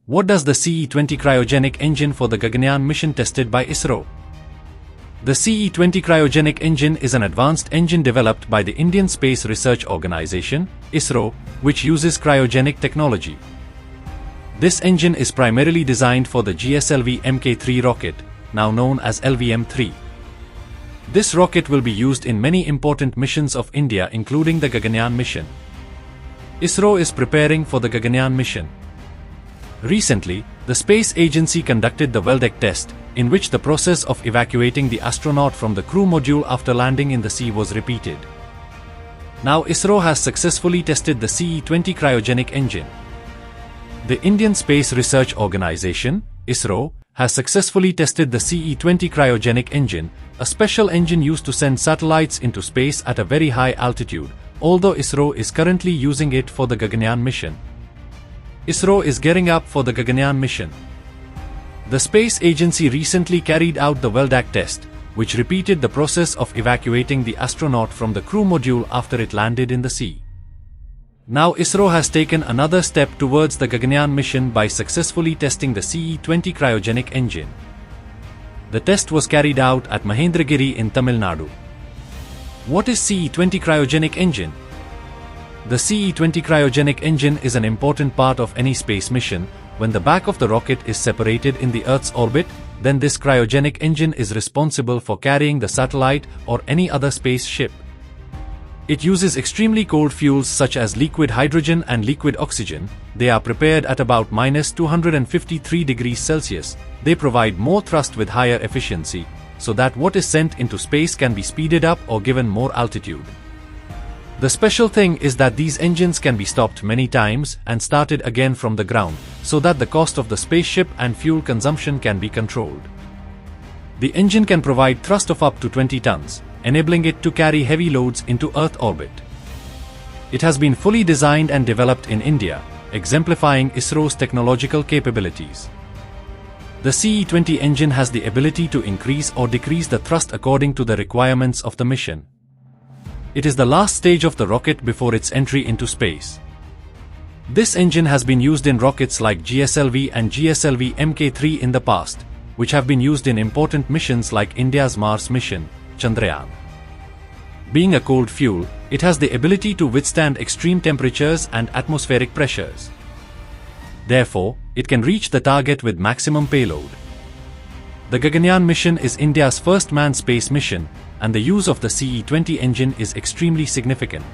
What does the CE20 cryogenic engine for the Gaganyaan mission tested by ISRO? The CE20 cryogenic engine is an advanced engine developed by the Indian Space Research Organisation, ISRO, which uses cryogenic technology. This engine is primarily designed for the GSLV Mk III rocket, now known as LVM-3. This rocket will be used in many important missions of India, including the Gaganyaan mission. ISRO is preparing for the Gaganyaan mission. Recently, the space agency conducted the Veldeck test, in which the process of evacuating the astronaut from the crew module after landing in the sea was repeated. Now ISRO has successfully tested the CE20 cryogenic engine. The Indian Space Research Organisation, ISRO, has successfully tested the CE20 cryogenic engine, a special engine used to send satellites into space at a very high altitude, although ISRO is currently using it for the Gaganyaan mission. ISRO is gearing up for the Gaganyaan mission. The space agency recently carried out the Veldeck test, which repeated the process of evacuating the astronaut from the crew module after it landed in the sea. Now ISRO has taken another step towards the Gaganyaan mission by successfully testing the CE20 cryogenic engine. The test was carried out at Mahendragiri in Tamil Nadu. What is CE20 cryogenic engine? The CE20 cryogenic engine is an important part of any space mission. When the back of the rocket is separated in the Earth's orbit, then this cryogenic engine is responsible for carrying the satellite or any other space ship. It uses extremely cold fuels such as liquid hydrogen and liquid oxygen. They are prepared at about -253 degrees Celsius. They provide more thrust with higher efficiency, so that what is sent into space can be speeded up or given more altitude. The special thing is that these engines can be stopped many times and started again from the ground, so that the cost of the spaceship and fuel consumption can be controlled. The engine can provide thrust of up to 20 tons, enabling it to carry heavy loads into Earth orbit. It has been fully designed and developed in India, exemplifying ISRO's technological capabilities. The CE20 engine has the ability to increase or decrease the thrust according to the requirements of the mission. It is the last stage of the rocket before its entry into space. This engine has been used in rockets like GSLV and GSLV Mk III in the past, which have been used in important missions like India's Mars mission, Chandrayaan. Being a cold fuel, it has the ability to withstand extreme temperatures and atmospheric pressures. Therefore, it can reach the target with maximum payload. The Gaganyaan mission is India's first manned space mission, and the use of the CE20 engine is extremely significant.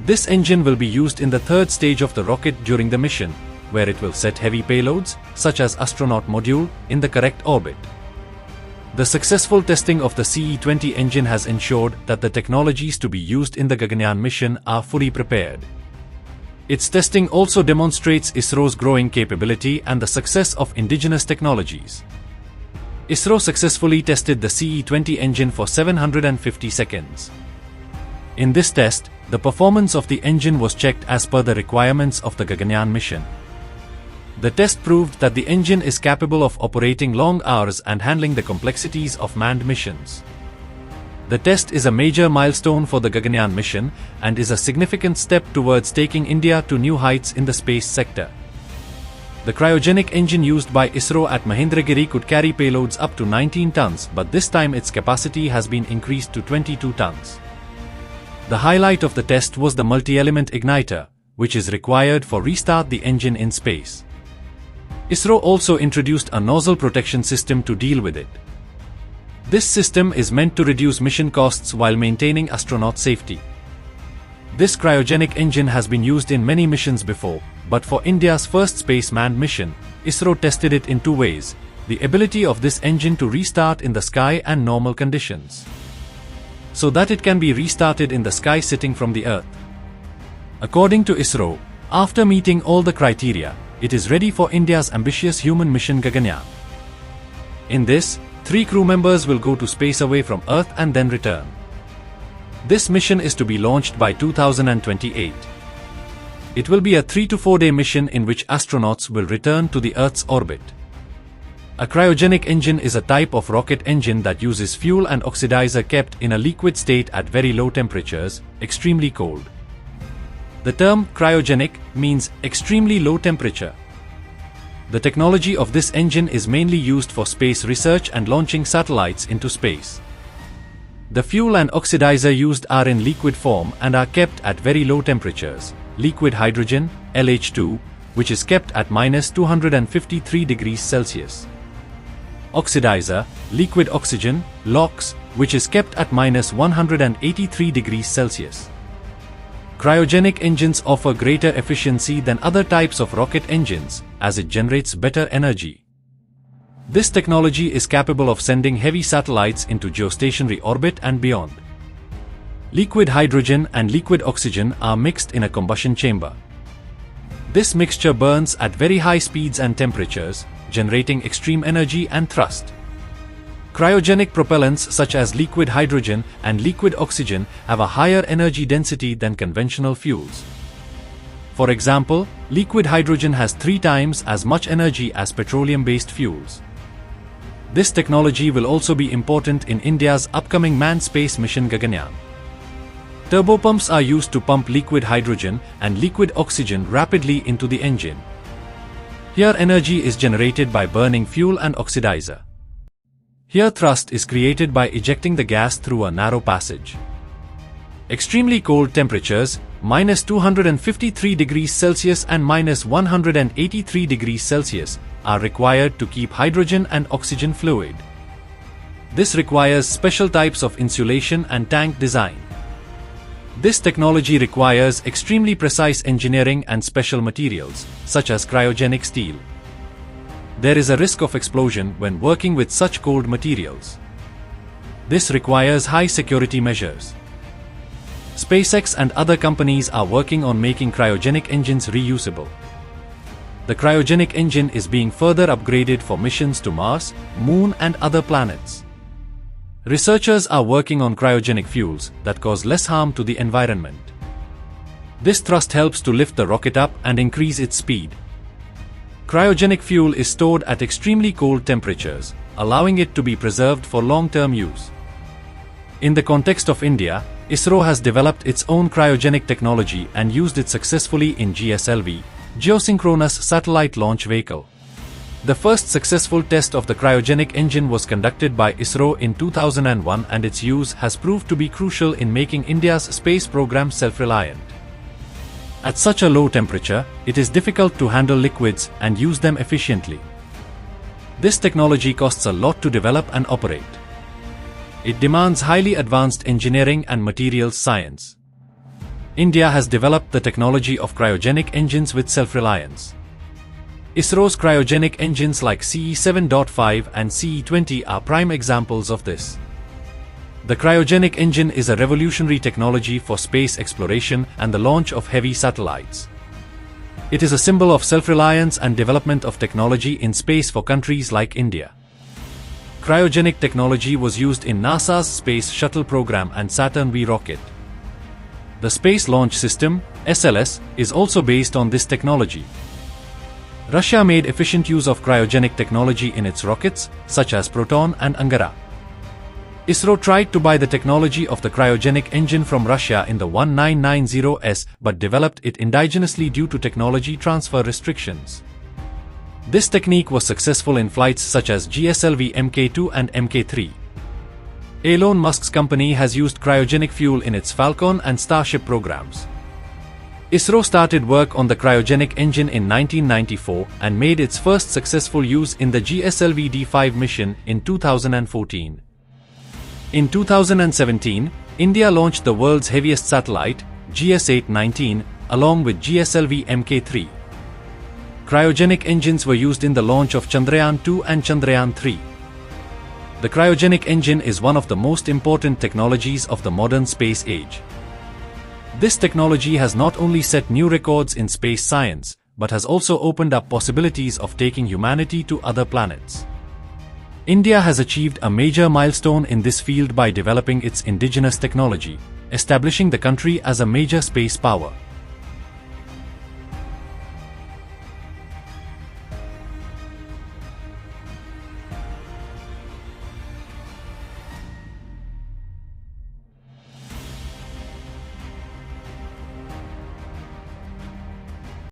This engine will be used in the third stage of the rocket during the mission, where it will set heavy payloads, such as astronaut module, in the correct orbit. The successful testing of the CE20 engine has ensured that the technologies to be used in the Gaganyaan mission are fully prepared. Its testing also demonstrates ISRO's growing capability and the success of indigenous technologies. ISRO successfully tested the CE20 engine for 750 seconds. In this test, the performance of the engine was checked as per the requirements of the Gaganyaan mission. The test proved that the engine is capable of operating long hours and handling the complexities of manned missions. The test is a major milestone for the Gaganyaan mission and is a significant step towards taking India to new heights in the space sector. The cryogenic engine used by ISRO at Mahendragiri could carry payloads up to 19 tons, but this time its capacity has been increased to 22 tons. The highlight of the test was the multi-element igniter, which is required for restart the engine in space. ISRO also introduced a nozzle protection system to deal with it. This system is meant to reduce mission costs while maintaining astronaut safety. This cryogenic engine has been used in many missions before, but for India's first space manned mission, ISRO tested it in two ways: the ability of this engine to restart in the sky and normal conditions, so that it can be restarted in the sky sitting from the Earth. According to ISRO, after meeting all the criteria, it is ready for India's ambitious human mission Gaganyaan. In this, 3 crew members will go to space away from Earth and then return. This mission is to be launched by 2028. It will be a 3 to 4 day mission in which astronauts will return to the Earth's orbit. A cryogenic engine is a type of rocket engine that uses fuel and oxidizer kept in a liquid state at very low temperatures, extremely cold. The term cryogenic means extremely low temperature. The technology of this engine is mainly used for space research and launching satellites into space. The fuel and oxidizer used are in liquid form and are kept at very low temperatures. Liquid hydrogen, LH2, which is kept at -253 degrees Celsius. Oxidizer, liquid oxygen, LOX, which is kept at -183 degrees Celsius. Cryogenic engines offer greater efficiency than other types of rocket engines, as it generates better energy. This technology is capable of sending heavy satellites into geostationary orbit and beyond. Liquid hydrogen and liquid oxygen are mixed in a combustion chamber. This mixture burns at very high speeds and temperatures, generating extreme energy and thrust. Cryogenic propellants such as liquid hydrogen and liquid oxygen have a higher energy density than conventional fuels. For example, liquid hydrogen has 3 times as much energy as petroleum-based fuels. This technology will also be important in India's upcoming manned space mission Gaganyaan. Turbopumps are used to pump liquid hydrogen and liquid oxygen rapidly into the engine. Here energy is generated by burning fuel and oxidizer. Here thrust is created by ejecting the gas through a narrow passage. Extremely cold temperatures, -253 degrees Celsius and -183 degrees Celsius, are required to keep hydrogen and oxygen fluid. This requires special types of insulation and tank design. This technology requires extremely precise engineering and special materials, such as cryogenic steel. There is a risk of explosion when working with such cold materials. This requires high security measures. SpaceX and other companies are working on making cryogenic engines reusable. The cryogenic engine is being further upgraded for missions to Mars, Moon and other planets. Researchers are working on cryogenic fuels that cause less harm to the environment. This thrust helps to lift the rocket up and increase its speed. Cryogenic fuel is stored at extremely cold temperatures, allowing it to be preserved for long-term use. In the context of India, ISRO has developed its own cryogenic technology and used it successfully in GSLV, Geosynchronous Satellite Launch Vehicle. The first successful test of the cryogenic engine was conducted by ISRO in 2001, and its use has proved to be crucial in making India's space program self-reliant. At such a low temperature, it is difficult to handle liquids and use them efficiently. This technology costs a lot to develop and operate. It demands highly advanced engineering and materials science. India has developed the technology of cryogenic engines with self-reliance. ISRO's cryogenic engines like CE7.5 and CE20 are prime examples of this. The cryogenic engine is a revolutionary technology for space exploration and the launch of heavy satellites. It is a symbol of self-reliance and development of technology in space for countries like India. Cryogenic technology was used in NASA's Space Shuttle program and Saturn V rocket. The Space Launch System, SLS, is also based on this technology. Russia made efficient use of cryogenic technology in its rockets, such as Proton and Angara. ISRO tried to buy the technology of the cryogenic engine from Russia in the 1990s but developed it indigenously due to technology transfer restrictions. This technique was successful in flights such as GSLV Mk II and Mk III. Elon Musk's company has used cryogenic fuel in its Falcon and Starship programs. ISRO started work on the cryogenic engine in 1994 and made its first successful use in the GSLV D5 mission in 2014. In 2017, India launched the world's heaviest satellite, GS8-19, along with GSLV Mk III. Cryogenic engines were used in the launch of Chandrayaan-2 and Chandrayaan-3. The cryogenic engine is one of the most important technologies of the modern space age. This technology has not only set new records in space science, but has also opened up possibilities of taking humanity to other planets. India has achieved a major milestone in this field by developing its indigenous technology, establishing the country as a major space power.